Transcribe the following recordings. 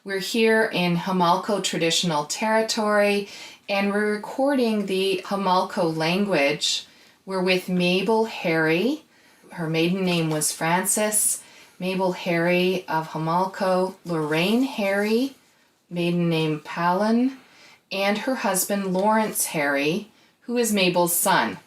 We're here in Homalco traditional territory, and we're recording the Homalco language. We're with Mabel Harry. Her maiden name was Frances. Mabel Harry of Homalco, Lorraine Harry, maiden name Palin, and her husband Lawrence Harry, who is Mabel's son.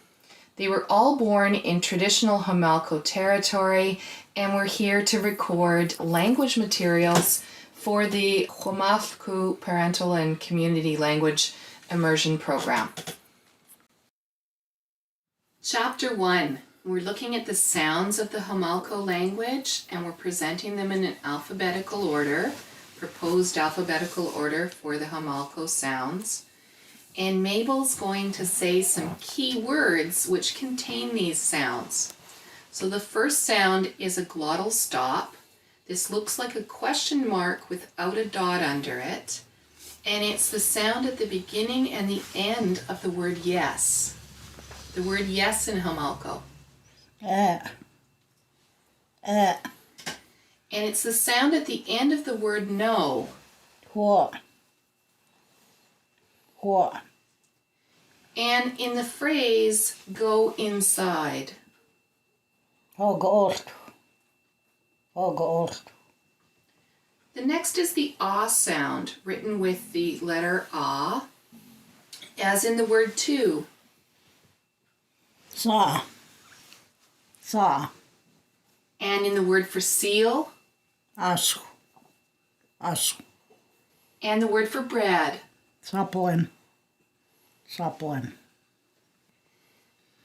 They were all born in traditional Homalco territory, and we're here to record language materials for the Homalco Parental and Community Language Immersion Program. Chapter 1. We're looking at the sounds of the Homalco language, and we're presenting them in an alphabetical order, proposed alphabetical order for the Homalco sounds. And Mabel's going to say some key words which contain these sounds. So the first sound is a glottal stop. This looks like a question mark without a dot under it. And it's the sound at the beginning and the end of the word yes. The word yes in Homalco. And it's the sound at the end of the word no. And in the phrase, go inside. The next is the ah sound, written with the letter ah, as in the word to. Saw. And in the word for seal. Asu. And the word for bread. Saplin.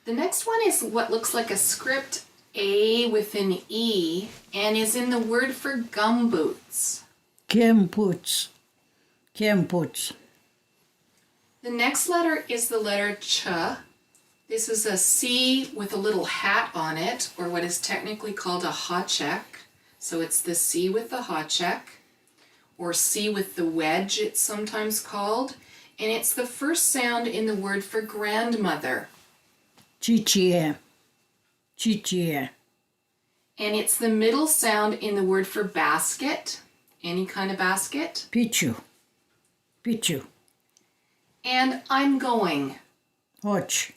The next one is what looks like a script A with an E, and is in the word for gumboots. Kempoots. The next letter is the letter ch. This is a C with a little hat on it, or what is technically called a hachek. So it's the C with the hachek, or C with the wedge, it's sometimes called. And it's the first sound in the word for grandmother. Chichie. And it's the middle sound in the word for basket, any kind of basket. Pichu. And I'm going. Hoch.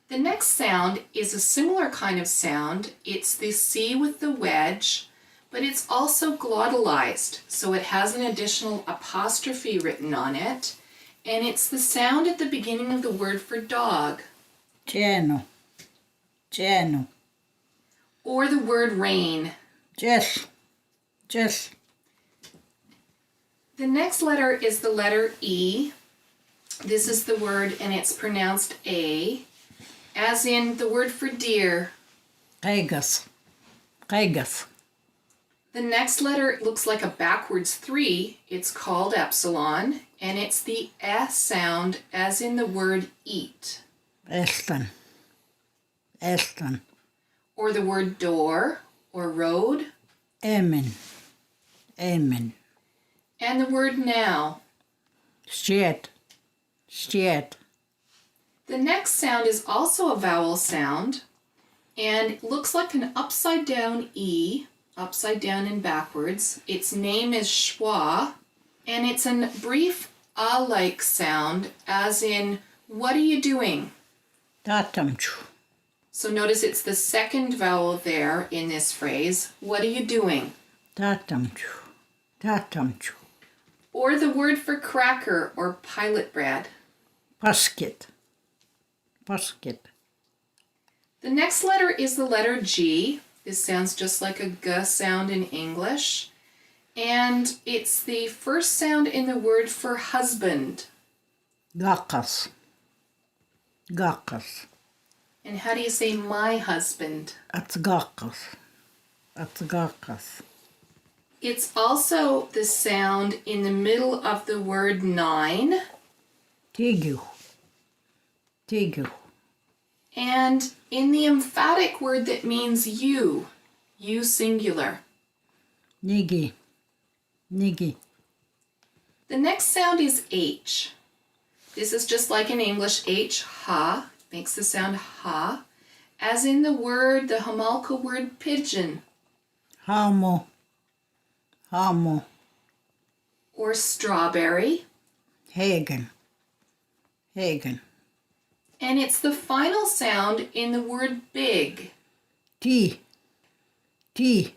The next sound is a similar kind of sound. It's the C with the wedge, but it's also glottalized, so it has an additional apostrophe written on it, and it's the sound at the beginning of the word for dog. Cheno. Or the word rain. Jess. The next letter is the letter E. This is the word, and it's pronounced A, as in the word for deer. Regas. The next letter looks like a backwards 3. It's called epsilon, and it's the S sound, as in the word eat. Estan. Or the word door, or road. Amen. And the word now. Stiet. The next sound is also a vowel sound, and looks like an upside down E, upside down and backwards. Its name is schwa, and it's a brief ah-like sound, as in, what are you doing? Tatamchu. So notice it's the second vowel there in this phrase. What are you doing? Tatamchu. Or the word for cracker or pilot bread. Basket. The next letter is the letter G. This sounds just like a G sound in English. And it's the first sound in the word for husband. Gakas. And how do you say my husband? That's gakas. It's also the sound in the middle of the word nine. Tigu. And in the emphatic word that means you singular. Nigi. The next sound is H. This is just like in English, H, ha, makes the sound ha, as in the Homalco word pigeon. Hamo. Hamo. or strawberry. Hagen. Hagen. And it's the final sound in the word big. T. T.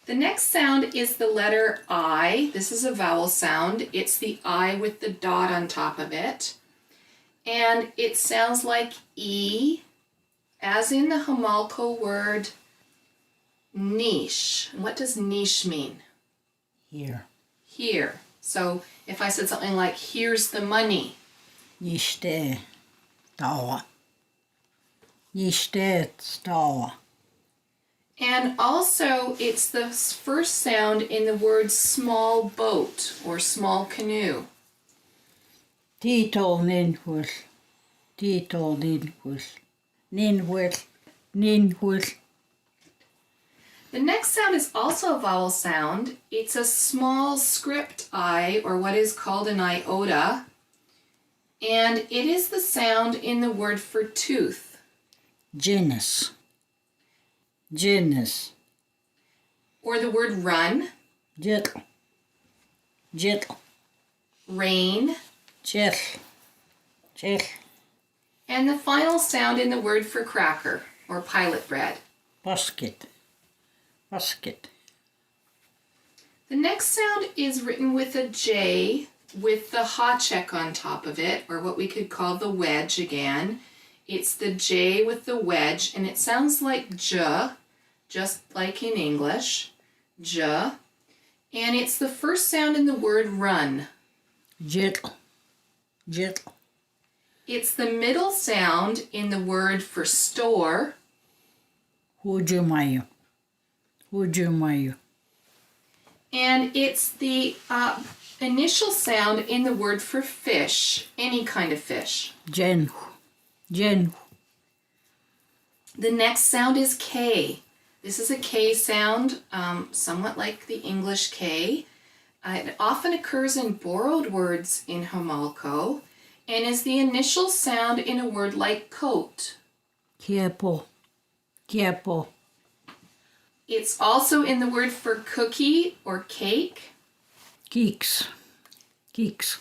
The next sound is the letter I. This is a vowel sound. It's the I with the dot on top of it. And it sounds like E, as in the Homalco word niche. And what does niche mean? Here. Here. So if I said something like, here's the money. Niste. Tawa. Niste. Tawa. And also, it's the first sound in the word small boat or small canoe. Tito ninhus. Tito ninhus. Ninhus. Ninhus. The next sound is also a vowel sound. It's a small script I, or what is called an iota. And it is the sound in the word for tooth. Genus. Genus. Or the word run, Jitl. Jitl. rain, Jitl. Jitl. and the final sound in the word for cracker, or pilot bread. Basket. Basket. The next sound is written with a J with the ha check on top of it, or what we could call the wedge again. It's the J with the wedge, and it sounds like J, just like in English, J. And it's the first sound in the word run. Jitl. Jitl. It's the middle sound in the word for store. Hujumayu. Hujumayu. And it's the initial sound in the word for fish, any kind of fish. Jenhu. Jenhu. The next sound is K. This is a K sound, somewhat like the English K. It often occurs in borrowed words in Homalco and is the initial sound in a word like coat. Kiepo. Kiepo. It's also in the word for cookie or cake, Keeks. Keeks.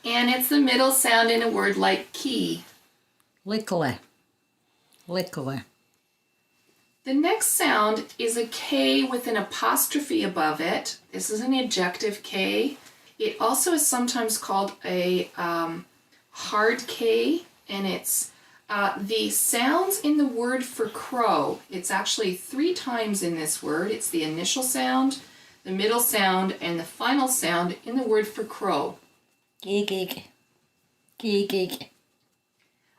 and it's the middle sound in a word like key. Lickle. Lickle. The next sound is a K with an apostrophe above it. This is an ejective K. It also is sometimes called a hard K, and it's the sounds in the word for crow. It's actually 3 times in this word. It's the initial sound, the middle sound, and the final sound in the word for crow. Geek. Geek.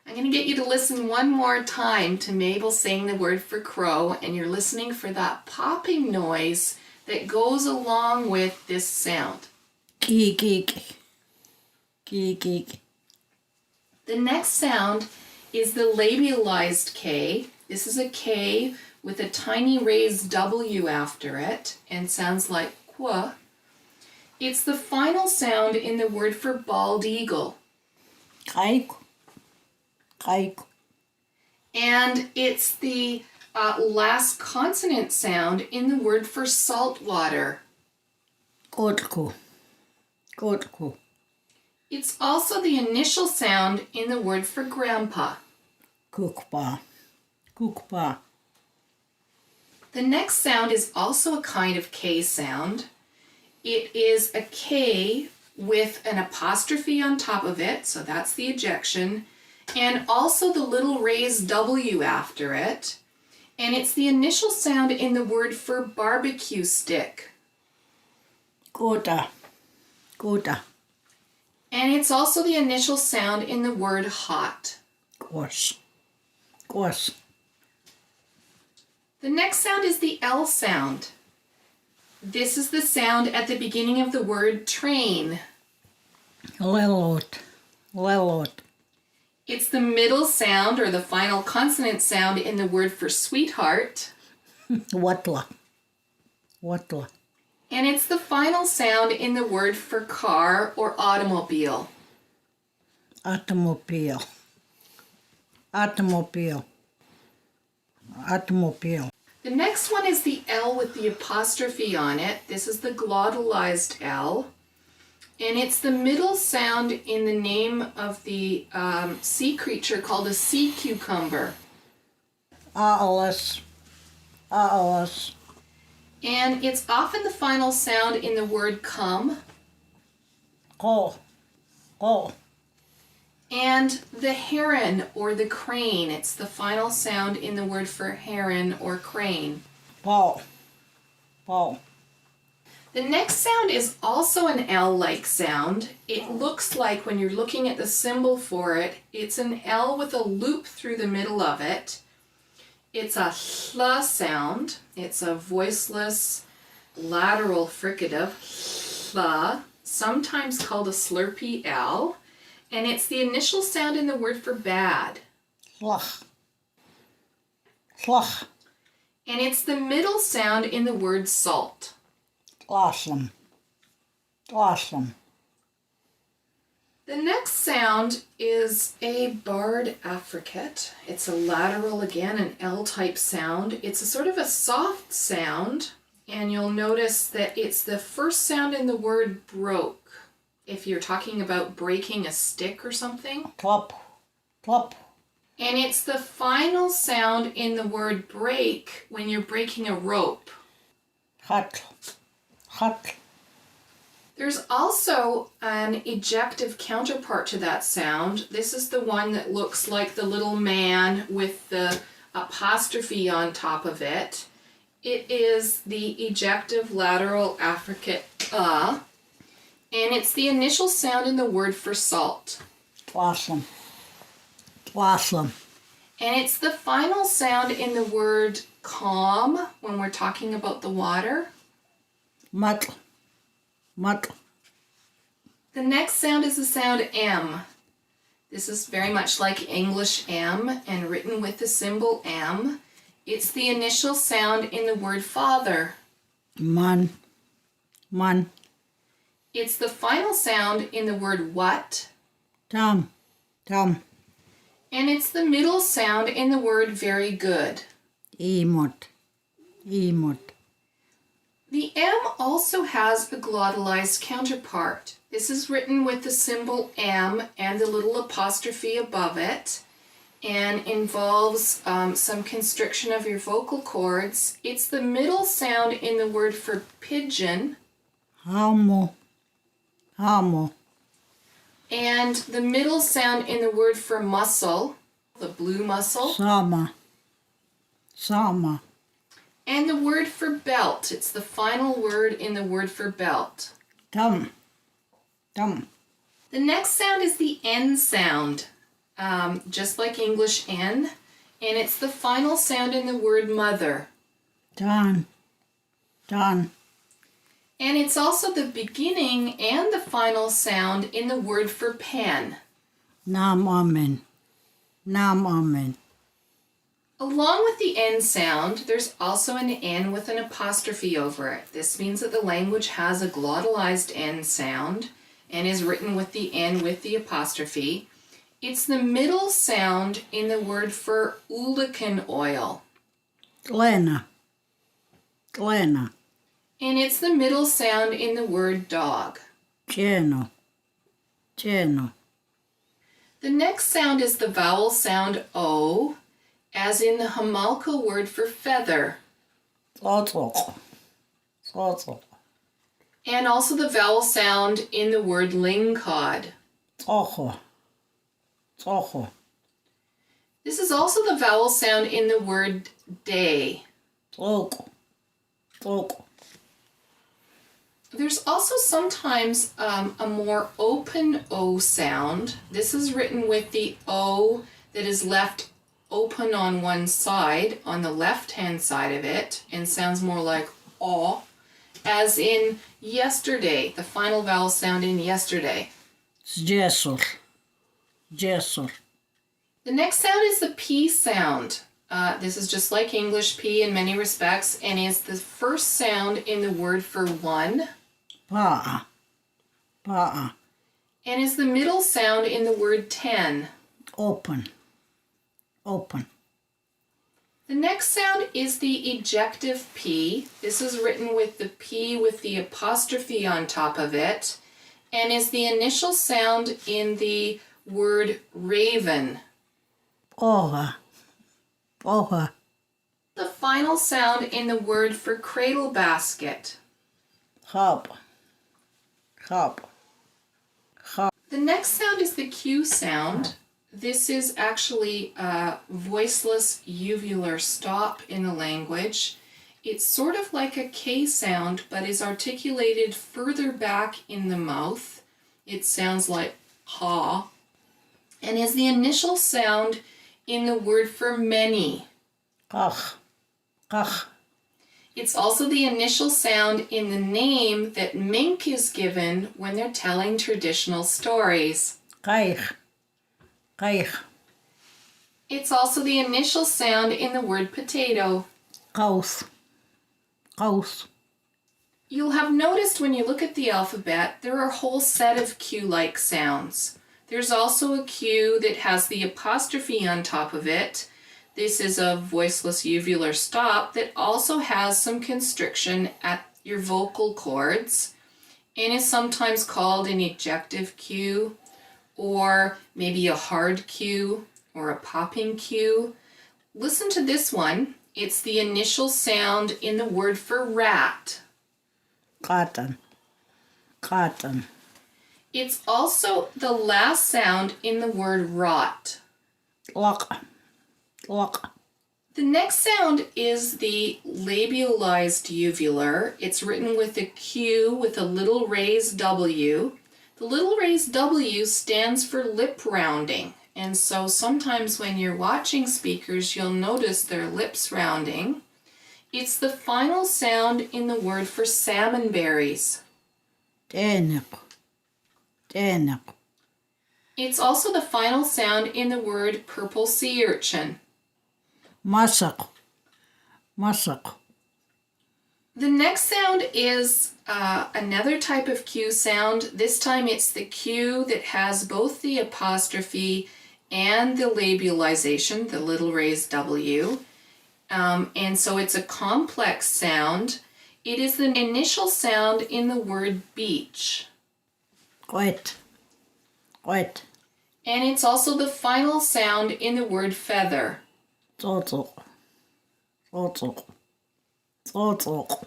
I'm going to get you to listen one more time to Mabel saying the word for crow, and you're listening for that popping noise that goes along with this sound. Geek. Geek. The next sound is the labialized K. This is a K with a tiny raised W after it and sounds like qua. It's the final sound in the word for bald eagle. Kaik. Kaik. And it's the last consonant sound in the word for salt water. Kotku. Kotku. It's also the initial sound in the word for grandpa. Kukpa. Kukpa. The next sound is also a kind of K sound. It is a K with an apostrophe on top of it, so that's the ejection, and also the little raised W after it. And it's the initial sound in the word for barbecue stick. Kota. Kota. And it's also the initial sound in the word hot. Kos. Kos. The next sound is the L sound. This is the sound at the beginning of the word train. Lelot. Lelot. It's the middle sound or the final consonant sound in the word for sweetheart. Watla. Watla. And it's the final sound in the word for car or automobile. Automobile. Automobile. Automobile. The next one is the L with the apostrophe on it. This is the glottalized L. And it's the middle sound in the name of the sea creature called a sea cucumber. Alice. Alice. And it's often the final sound in the word come. Oh. Oh. And the heron or the crane, it's the final sound in the word for heron or crane. Paul. Paul. The next sound is also an L-like sound. It looks like, when you're looking at the symbol for it, it's an L with a loop through the middle of it. It's a hl sound. It's a voiceless lateral fricative, hl, sometimes called a slurpy L. And it's the initial sound in the word for bad. Slach. Slach. And it's the middle sound in the word salt. Awesome. Awesome. The next sound is a barred affricate. It's a lateral, again, an L-type sound. It's a sort of a soft sound, and you'll notice that it's the first sound in the word broke. If you're talking about breaking a stick or something. Plop. Plop. And it's the final sound in the word break when you're breaking a rope. Hut. Hut. There's also an ejective counterpart to that sound. This is the one that looks like the little man with the apostrophe on top of it. It is the ejective lateral affricate and it's the initial sound in the word for salt. Awesome. Awesome. And it's the final sound in the word calm when we're talking about the water. Mutl. Mutl. The next sound is the sound M. This is very much like English M and written with the symbol M. It's the initial sound in the word father. Man. Man. It's the final sound in the word what. Tom. Tom. And it's the middle sound in the word very good. Emot. Emot. The M also has a glottalized counterpart. This is written with the symbol M and the little apostrophe above it, and involves some constriction of your vocal cords. It's the middle sound in the word for pigeon. Hamo. Hamo. And the middle sound in the word for muscle, the blue muscle. Sama. Sama. And the word for belt. It's the final word in the word for belt. Tum. Tum. The next sound is the N sound, just like English N. And it's the final sound in the word mother. Don. Don. And it's also the beginning and the final sound in the word for pen. Nam amen. Nam amen. Along with the N sound, there's also an N with an apostrophe over it. This means that the language has a glottalized N sound and is written with the N with the apostrophe. It's the middle sound in the word for oolican oil. Glenna. Glenna. And it's the middle sound in the word dog. Geno. Geno. The next sound is the vowel sound O, as in the Homalco word for feather. Tlotl. Tlotl. And also the vowel sound in the word lingcod. Ojo. Ojo. This is also the vowel sound in the word day. Tlok. Tlok. There's also sometimes a more open O sound. This is written with the O that is left open on one side, on the left-hand side of it, and sounds more like aw, as in yesterday, the final vowel sound in yesterday. Jesser. Jesser. The next sound is the P sound. This is just like English P in many respects, and is the first sound in the word for one. Pa'a. Pa'a. And is the middle sound in the word 10. Open. Open. The next sound is the ejective P. This is written with the P with the apostrophe on top of it, and is the initial sound in the word raven. Ora. Ora. The final sound in the word for cradle basket. Hop. Hop. Hop. The next sound is the Q sound. This is actually a voiceless uvular stop in the language. It's sort of like a K sound, but is articulated further back in the mouth. It sounds like ha, and is the initial sound in the word for many. Kach. Kach. It's also the initial sound in the name that mink is given when they're telling traditional stories. Kaich. Kaich. It's also the initial sound in the word potato. Kous. Kous. You'll have noticed when you look at the alphabet, there are a whole set of Q-like sounds. There's also a Q that has the apostrophe on top of it. This is a voiceless uvular stop that also has some constriction at your vocal cords and is sometimes called an ejective Q, or maybe a hard Q or a popping Q. Listen to this one. It's the initial sound in the word for rat. Katen. Katen. It's also the last sound in the word rot. Lok. Lok. The next sound is the labialized uvular. It's written with a Q with a little raised W. The little raised W stands for lip rounding, and so sometimes when you're watching speakers, you'll notice their lips rounding. It's the final sound in the word for salmon berries. Tenek. Tenek. It's also the final sound in the word purple sea urchin. Masak. Masak. The next sound is another type of Q sound. This time it's the Q that has both the apostrophe and the labialization, the little raised W. And so it's a complex sound. It is the initial sound in the word beach. Wet. Wet. And it's also the final sound in the word feather. Tzotzok. Tzotzok. Tzotzok.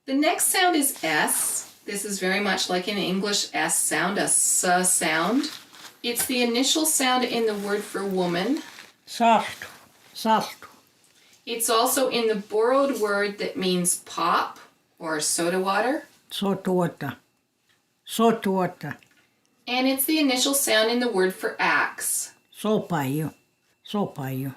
The next sound is S. This is very much like an English S sound, a S sound. It's the initial sound in the word for woman. Saft. Saft. It's also in the borrowed word that means pop or soda water. Salt water. Salt water. And it's the initial sound in the word for axe. Sopaio. Sopaio.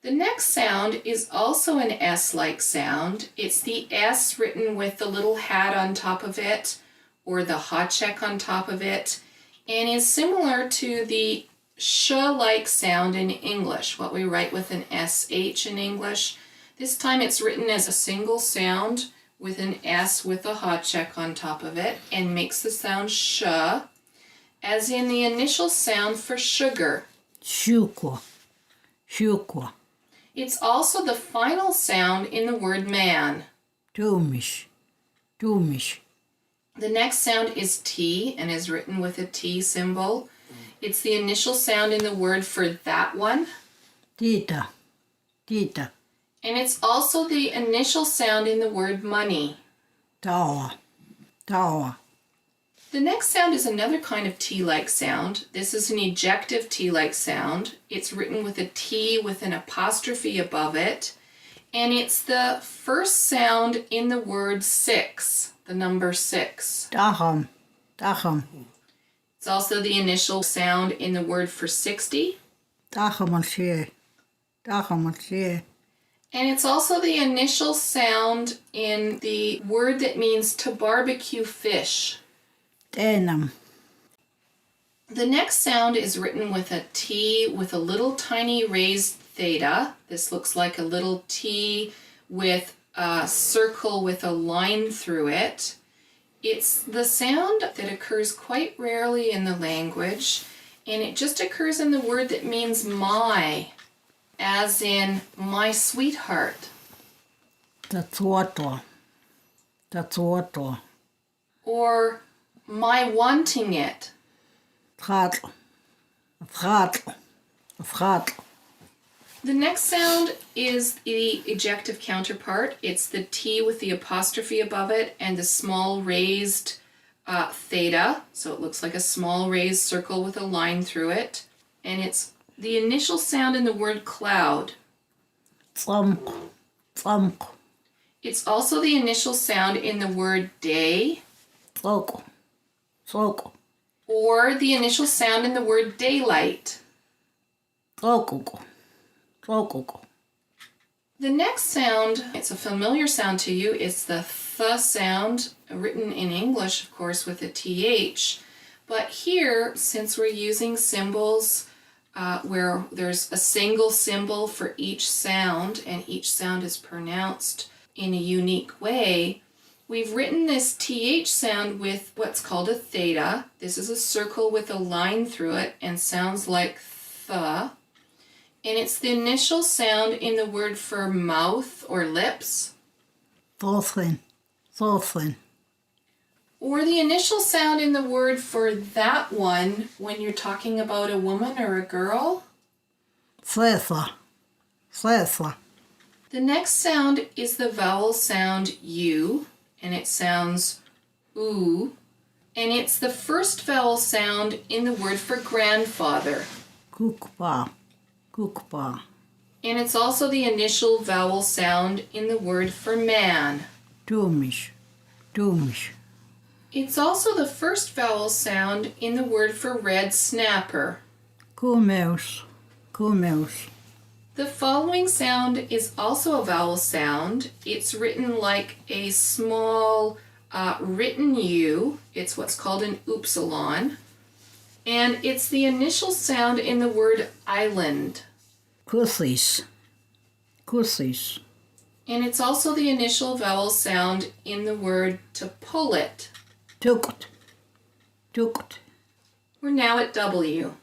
The next sound is also an S-like sound. It's the S written with the little hat on top of it or the hot check on top of it, and is similar to the sh-like sound in English, what we write with an SH in English. This time it's written as a single sound with an S with a hot check on top of it and makes the sound sh, as in the initial sound for sugar. Shukwa. Shukwa. It's also the final sound in the word man. Tumish. Tumish. The next sound is T and is written with a T symbol. It's the initial sound in the word for that one. Tita. Tita. And it's also the initial sound in the word money. Tawa. Tawa. The next sound is another kind of T-like sound. This is an ejective T-like sound. It's written with a T with an apostrophe above it. And it's the first sound in the word six, the number 6. Dacham. Dacham. It's also the initial sound in the word for 60. Dachamashe. Dachamashe. And it's also the initial sound in the word that means to barbecue fish. Denam. The next sound is written with a T with a little tiny raised theta. This looks like a little T with a circle with a line through it. It's the sound that occurs quite rarely in the language, and it just occurs in the word that means my. as in my sweetheart, Tatuatla. Tatuatla. or my wanting it. Tratl. Tratl. Tratl. The next sound is the ejective counterpart. It's the T with the apostrophe above it and the small raised theta. So it looks like a small raised circle with a line through it. And it's the initial sound in the word cloud. Tsamk. Tsamk. It's also the initial sound in the word day, Tsoko. Tsoko. or the initial sound in the word daylight. Tsokoko. Tsokoko. The next sound, it's a familiar sound to you, it's the th sound, written in English, of course, with a th. But here, since we're using symbols where there's a single symbol for each sound, and each sound is pronounced in a unique way, we've written this th sound with what's called a theta. This is a circle with a line through it and sounds like th. And it's the initial sound in the word for mouth or lips, Thothlin. Thothlin. or the initial sound in the word for that one when you're talking about a woman or a girl. Thethla. Thethla. The next sound is the vowel sound U, and it sounds oo, and it's the first vowel sound in the word for grandfather. Kukpa. Kukpa. And it's also the initial vowel sound in the word for man. Tumish. Tumish. It's also the first vowel sound in the word for red snapper. Kumeus. Kumeus. The following sound is also a vowel sound. It's written like a small written U. It's what's called an upsilon. And it's the initial sound in the word island. Kuthis. Kuthis. And it's also the initial vowel sound in the word to pull it. Tukut. Tukut. We're now at W.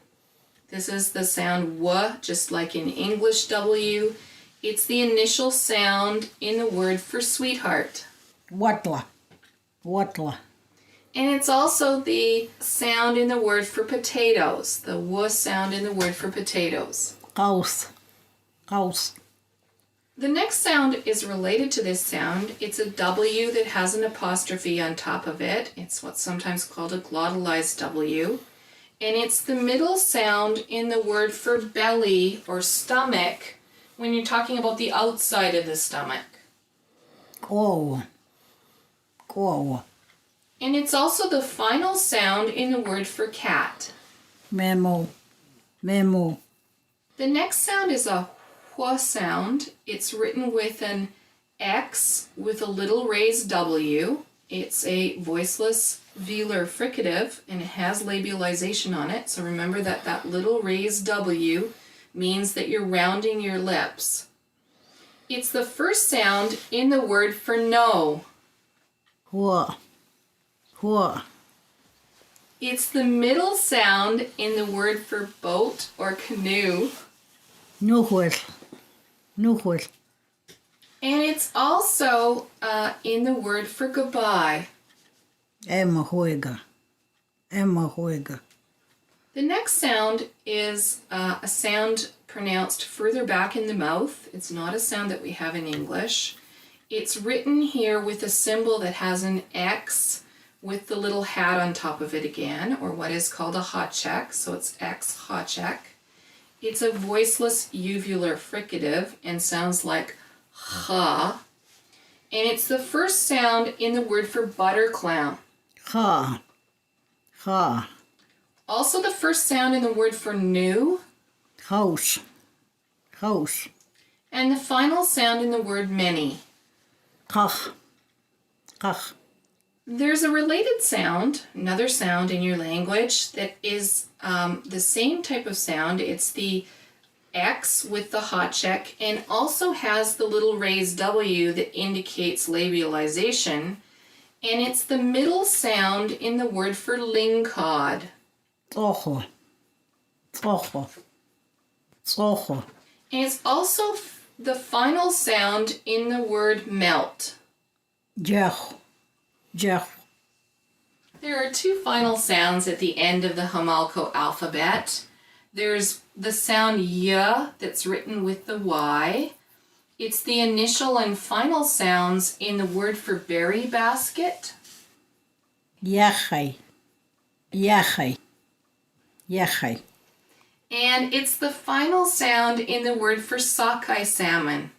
This is the sound W, just like in English W. It's the initial sound in the word for sweetheart. Watla. Watla. And it's also the sound in the word for potatoes, the W sound in the word for potatoes. Kaus. Kaus. The next sound is related to this sound. It's a W that has an apostrophe on top of it. It's what's sometimes called a glottalized W. And it's the middle sound in the word for belly or stomach when you're talking about the outside of the stomach. Kowa. Kowa. And it's also the final sound in the word for cat. Memo. Memo. The next sound is a hua sound. It's written with an X with a little raised W. It's a voiceless velar fricative and it has labialization on it. So remember that that little raised W means that you're rounding your lips. It's the first sound in the word for no. Hua. Hua. It's the middle sound in the word for boat or canoe. Nuhuel. Nuhuel. And it's also in the word for goodbye. Emma Huega. Emma Huega. The next sound is a sound pronounced further back in the mouth. It's not a sound that we have in English. It's written here with a symbol that has an X with the little hat on top of it again, or what is called a hachek, so it's X hachek. It's a voiceless uvular fricative and sounds like ha. And it's the first sound in the word for butter clown. Ha. Ha. Also the first sound in the word for new. House. House. And the final sound in the word many. Kach. Kach. There's a related sound, another sound in your language that is the same type of sound. It's the X with the hachek and also has the little raised W that indicates labialization. And it's the middle sound in the word for lingcod. Tsoho. Tsoho. Tsoho. And it's also the final sound in the word melt. Jah. Jah. There are two final sounds at the end of the Homalco alphabet. There's the sound y that's written with the Y. It's the initial and final sounds in the word for berry basket. Yachai. Yachai. Yachai. And it's the final sound in the word for sockeye salmon.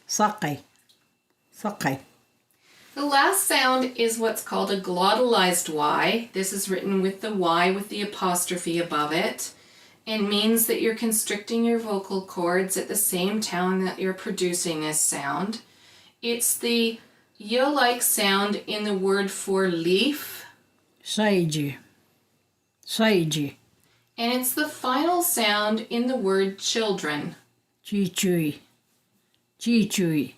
Sakai. Sakai. The last sound is what's called a glottalized Y. This is written with the Y with the apostrophe above it, and means that you're constricting your vocal cords at the same time that you're producing this sound. It's the y-like sound in the word for leaf, Saiji. Saiji. and it's the final sound in the word children. Chichui. Chichui.